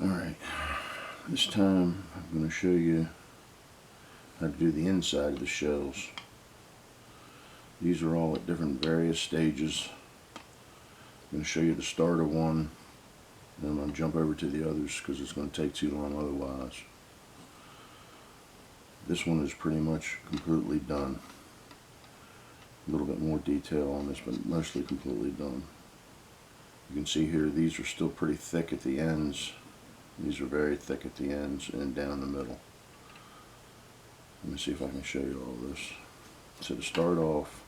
Alright, this time I'm going to show you how to do the inside of the shells. These are all at different various stages. I'm going to show you the start of one, and I'm going to jump over to the others because it's going to take too long otherwise. This one is pretty much completely done. A little bit more detail on this, but mostly completely done. You can see here these are still pretty thick at the ends. These are very thick at the ends and down the middle. Let me see if I can show you all this. So to start off,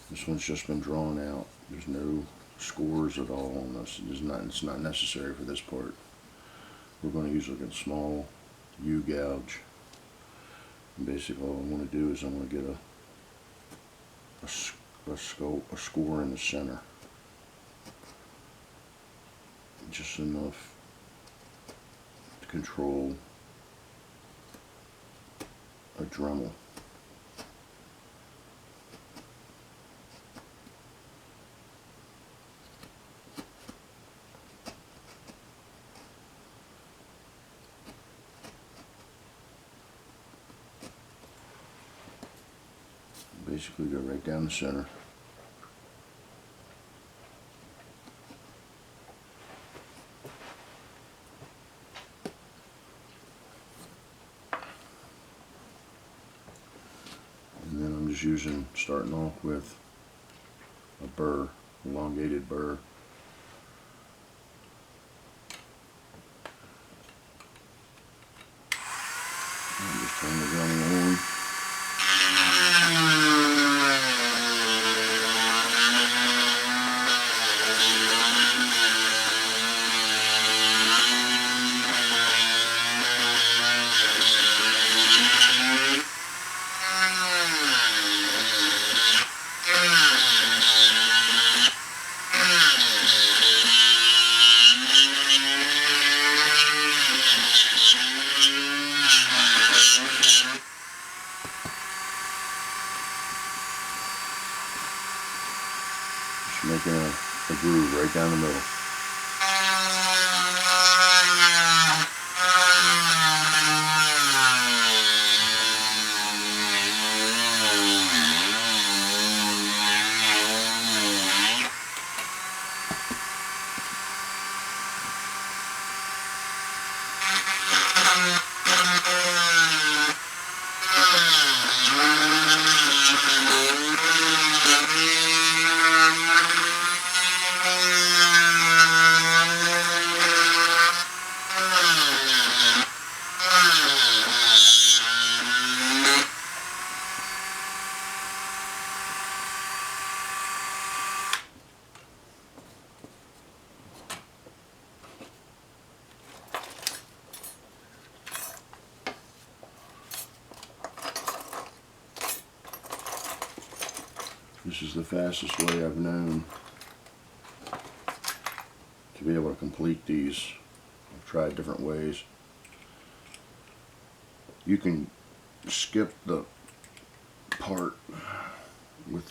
this one's just been drawn out. There's no scores at all on this. It's not necessary for this part. We're going to use like a small U-gouge. And basically all I want to do is I want to get a score in the center. Just enough to control a Dremel. Basically go right down the center. And then I'm just starting off with a burr, elongated burr. And just turn the Dremel on. Making a groove right down the middle. This is the fastest way I've known to be able to complete these. I've tried different ways. You can skip the part with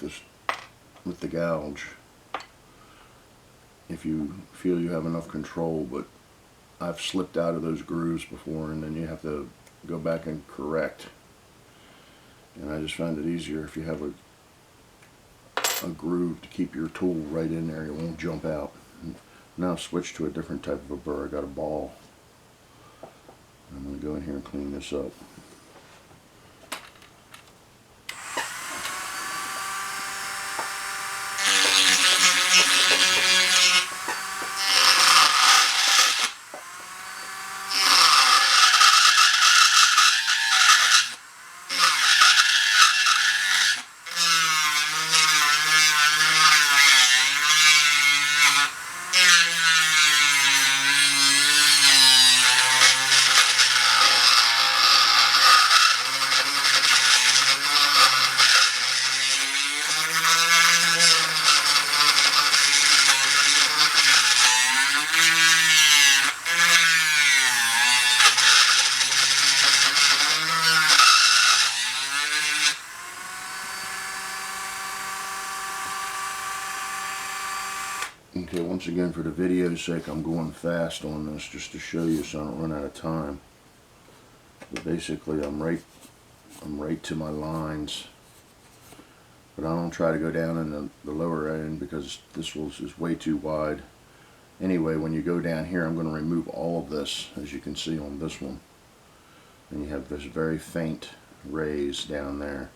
the gouge if you feel you have enough control, but I've slipped out of those grooves before, and then you have to go back and correct. And I just find it easier if you have a groove to keep your tool right in there. It won't jump out. Now I've switched to a different type of a burr. I got a ball. I'm going to go in here and clean this up. Once again, for the video's sake, I'm going fast on this just to show you so I don't run out of time. But basically, I'm right to my lines. But I don't try to go down in the lower end because this is way too wide. Anyway, when you go down here, I'm going to remove all of this, as you can see on this one. And you have this very faint raise down there.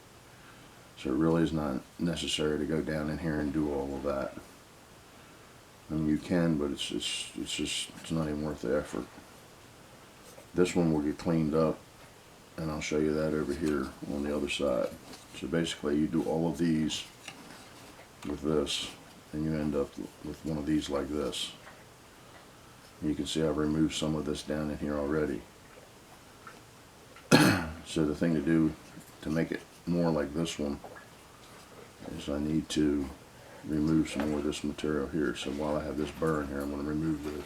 So it really is not necessary to go down in here and do all of that. I mean, you can, but it's not even worth the effort. This one will get cleaned up, and I'll show you that over here on the other side. So basically, you do all of these with this, and you end up with one of these like this. You can see I've removed some of this down in here already. So the thing to do to make it more like this one is I need to remove some more of this material here. So while I have this burr in here, I'm going to remove this.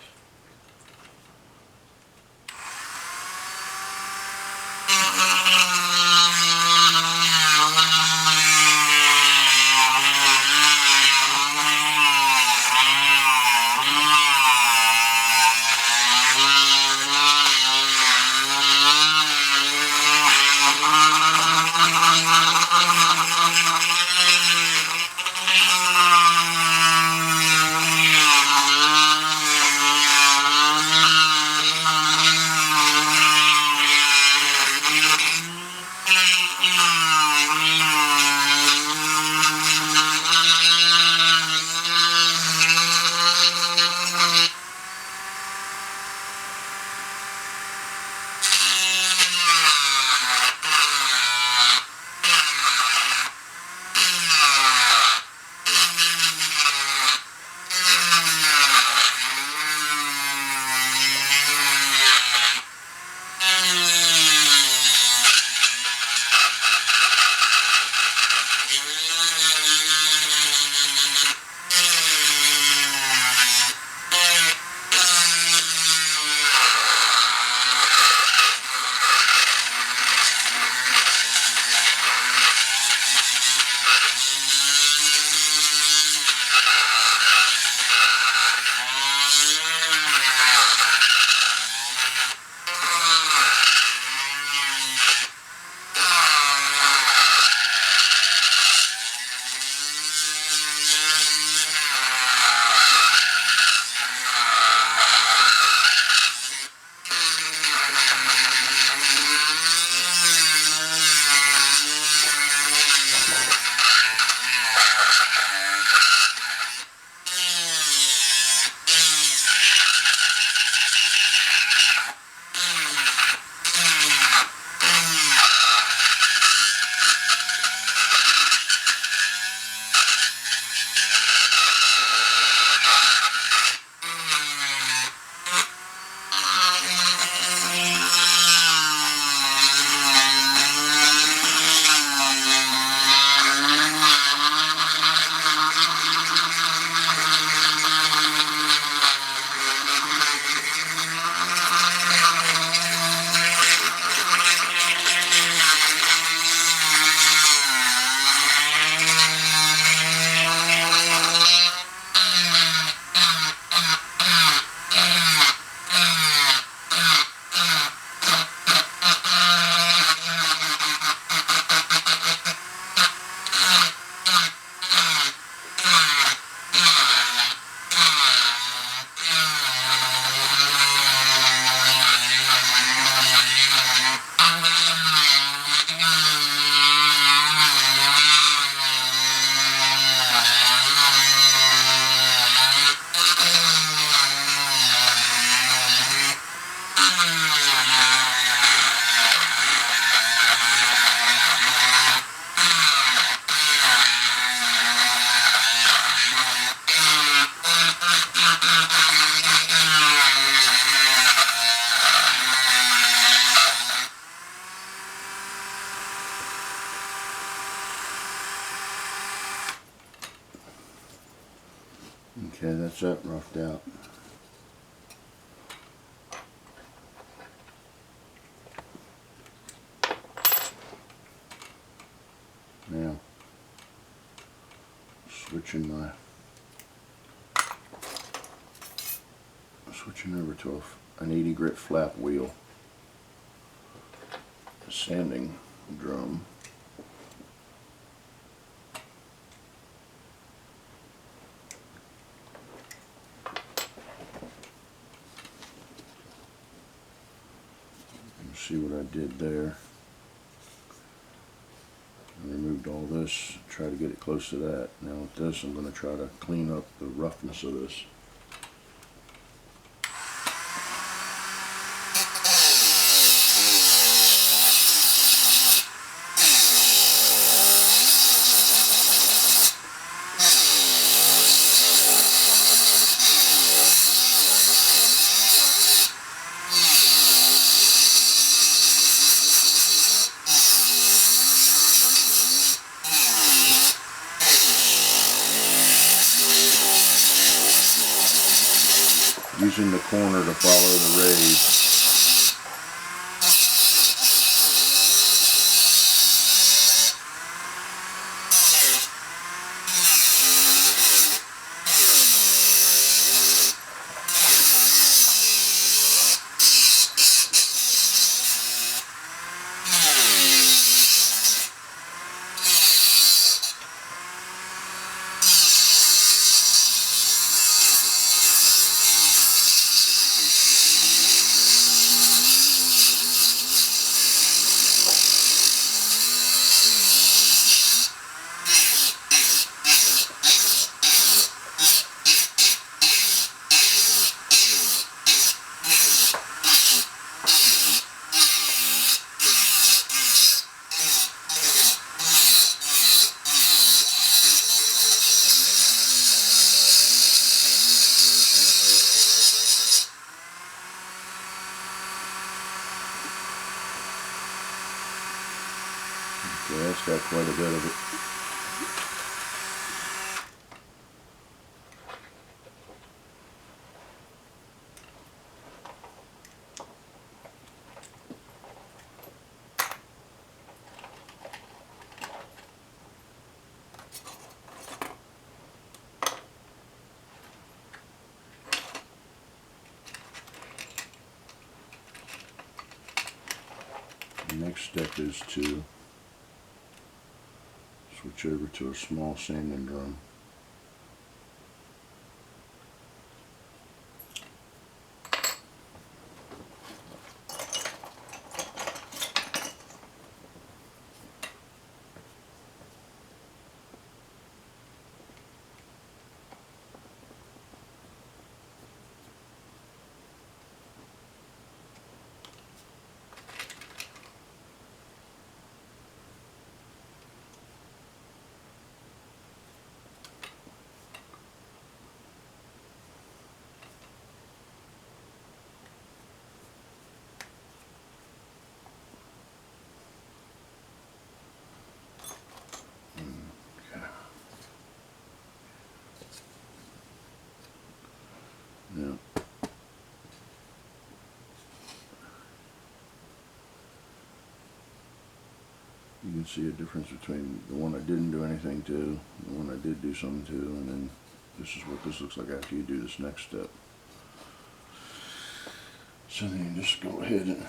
Okay, that's that roughed out. Now, switching my Switching over to an 80 grit flap wheel, a sanding drum. You see what I did there. I removed all this, try to get it close to that. Now with this, I'm going to try to clean up the roughness of this. Using the corner to follow the rays. Okay, that's got quite a bit of it. The next step is to switch over to a small sanding drum. Now, you can see a difference between the one I didn't do anything to, the one I did do something to, and then this is what this looks like after you do this next step. So then you just go ahead and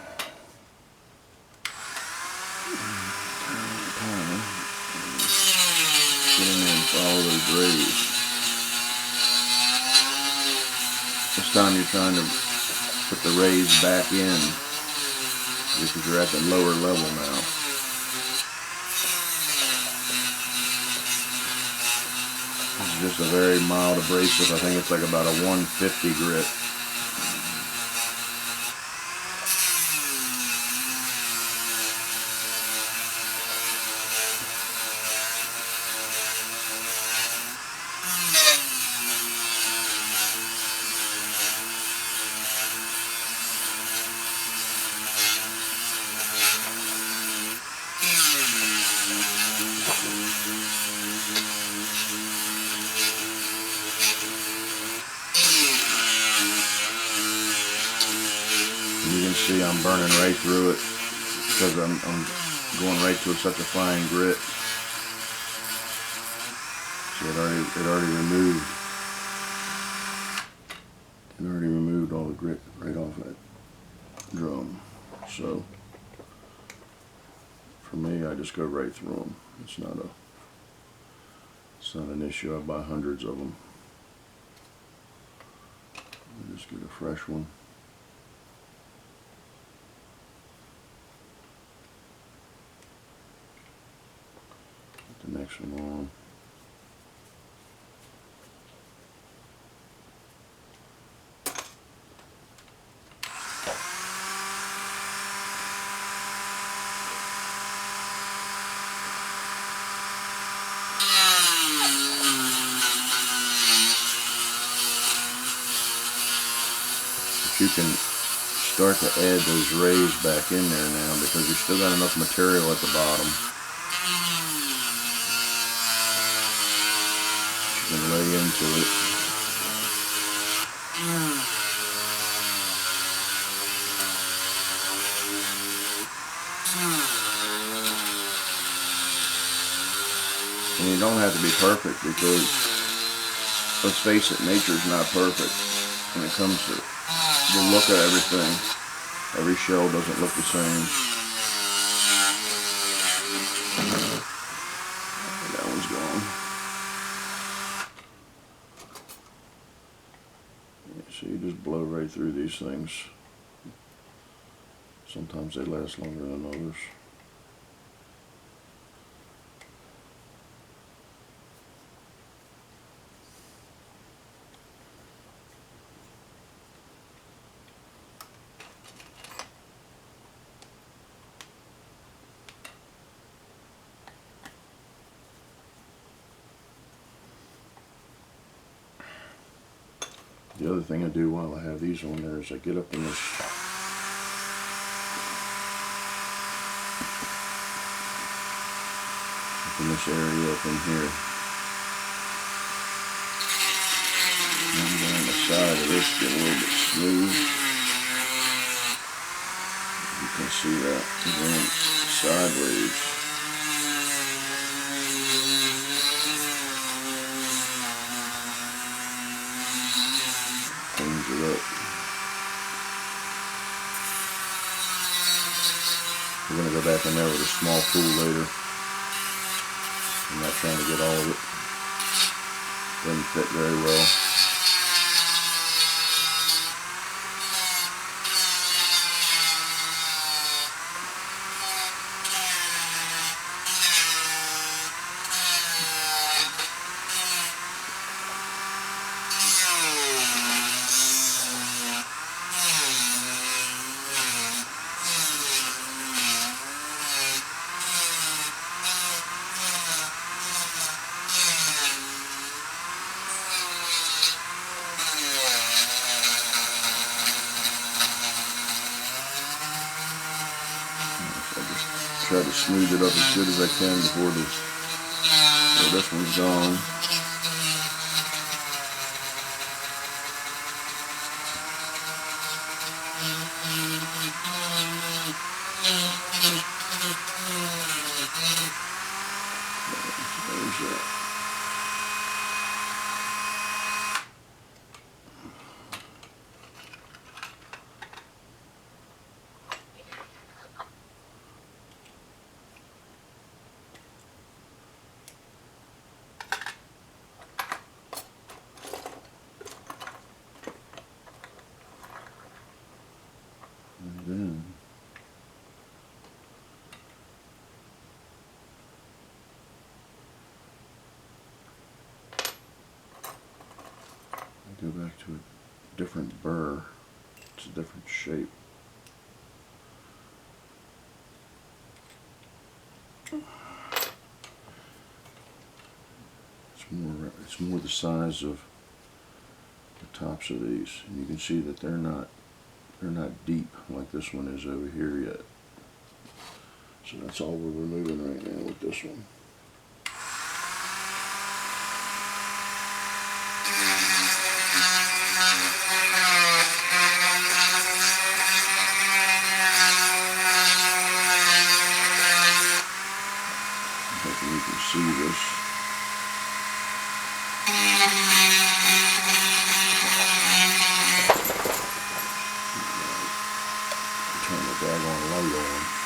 get in there and follow those rays. This time you're trying to put the rays back in because you're at the lower level now. This is just a very mild abrasive. I think it's like about a 150 grit. You can see I'm burning right through it because I'm going right to such a fine grit. So it already removed all all the grit right off that drum. So for me, I just go right through them. It's not an issue. I buy hundreds of them. I just get a fresh one. Put the next one on. You can start to add those rays back in there now because you've still got enough material at the bottom. You can lay into it. And you don't have to be perfect because, let's face it, nature's not perfect when it comes to the look of everything. Every shell doesn't look the same. That one's gone. So you just blow right through these things. Sometimes they last longer than others. The other thing I do while I have these on there is I get up in this area up in here. And I'm going on the side of this, get a little bit smooth. You can see that. And then sideways. Cleans it up. We're going to go back in there with a small tool later. I'm not trying to get all of it. Doesn't fit very well. Try to smooth it up as good as I can before this one's gone. There's that. And then I go back to a different burr. It's a different shape. It's more the size of the tops of these, and you can see that they're not deep like this one is over here yet. So that's all we're removing right now with this one. Hopefully you can see this. daggone light on.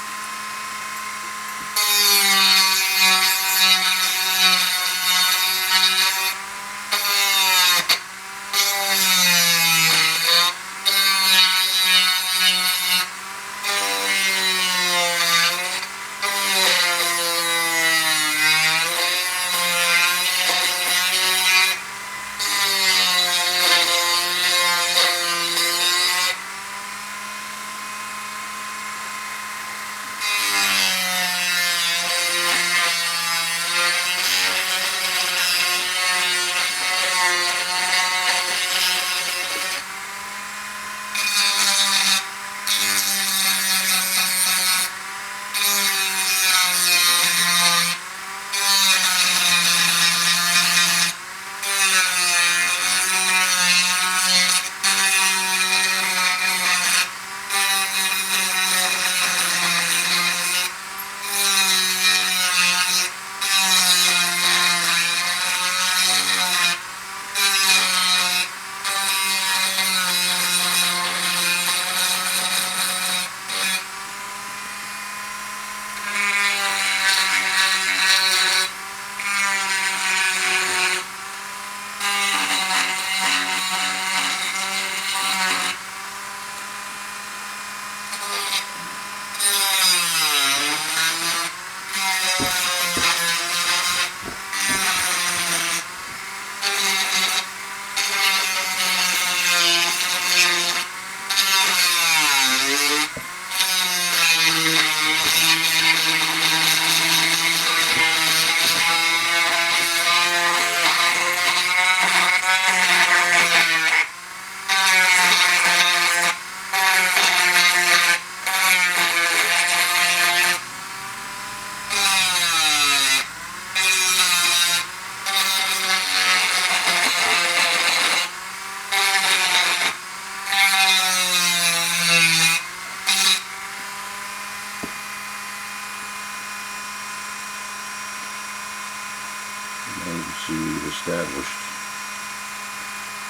Now you can see we've established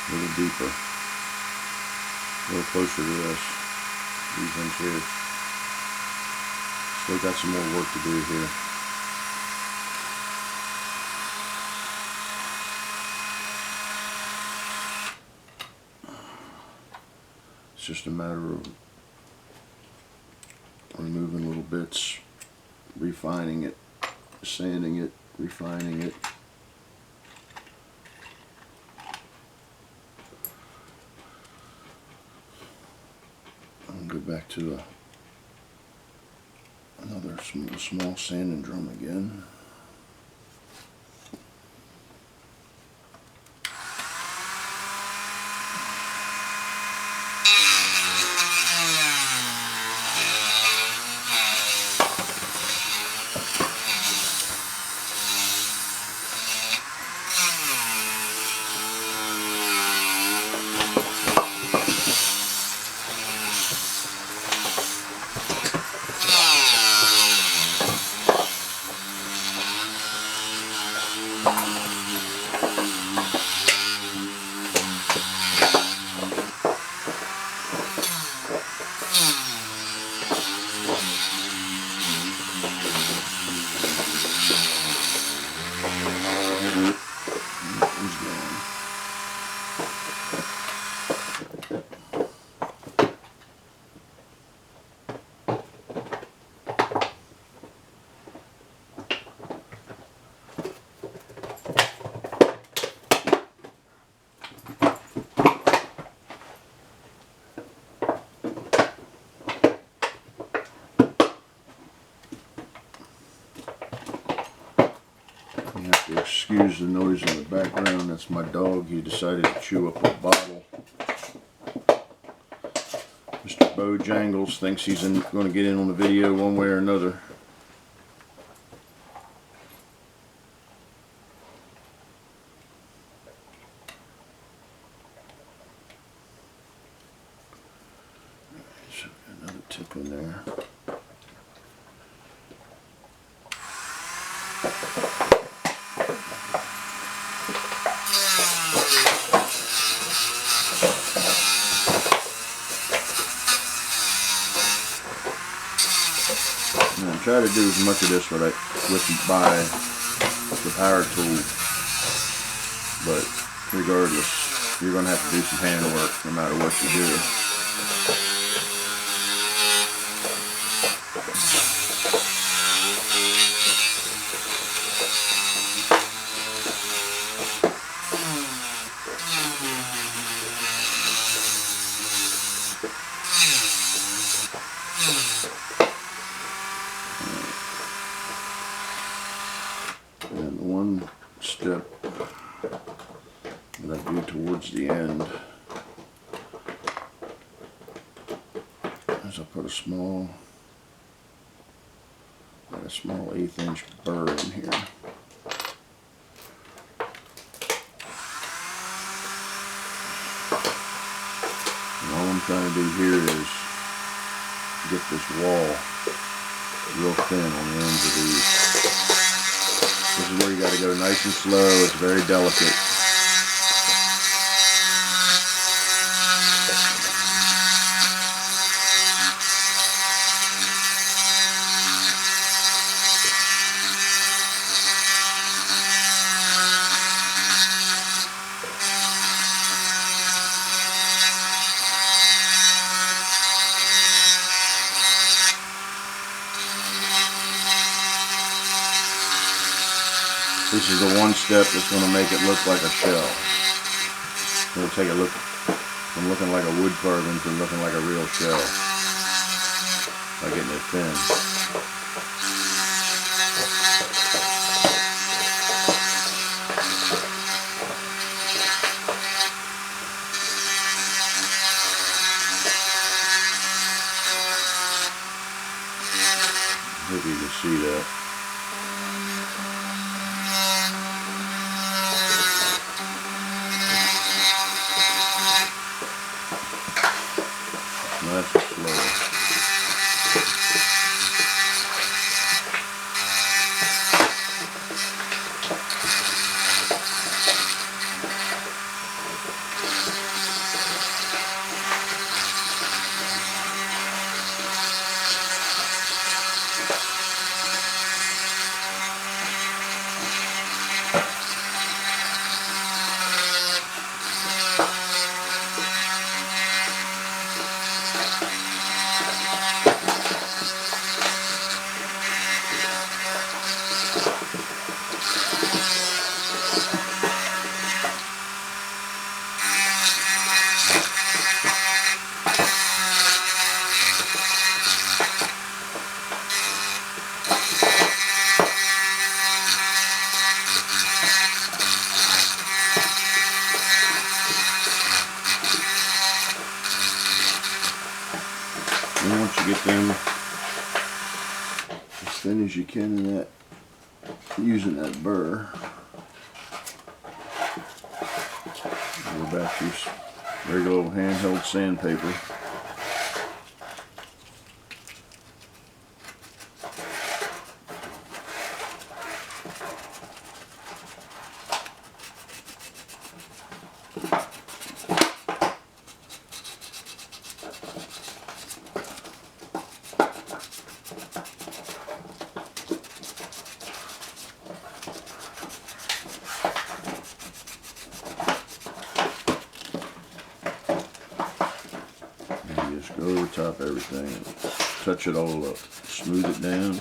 a little deeper, a little closer to this, these ones here. Still got some more work to do here. It's just a matter of removing little bits, refining it, sanding it, refining it. I'll go back to another small sanding drum again. You have to excuse the noise in the background. That's my dog. He decided to chew up a bottle. Mr. Bojangles thinks he's going to get in on the video one way or another. So another tip in there. try to do as much of this with the power tool, but regardless, you're going to have to do some hand work no matter what you do. And one step that I do towards the end is I put a small 1/8 inch burr in here. And all I'm trying to do here is get this wall real thin on the ends of these. This is where you got to go nice and slow. It's very delicate. This is the one step that's going to make it look like a shell. It'll take a look from looking like a wood carving to looking like a real shell by getting it thin. I hope you can see that. Nice and slow. And once you get them as thin as you can in that, using that burr, go back to your regular old handheld sandpaper. Just go over top of everything and touch it all up. Smooth it down.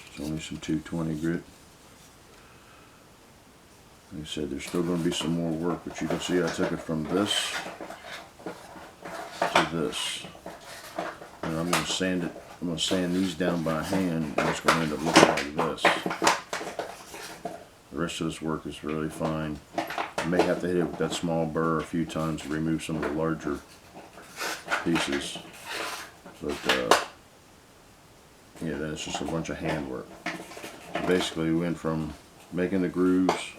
It's only some 220 grit. Like I said, there's still going to be some more work, but you can see I took it from this to this. And I'm going to sand it. I'm going to sand these down by hand, and it's going to end up looking like this. The rest of this work is really fine. You may have to hit it with that small burr a few times to remove some of the larger pieces. But yeah, then it's just a bunch of hand work. So basically we went from making the grooves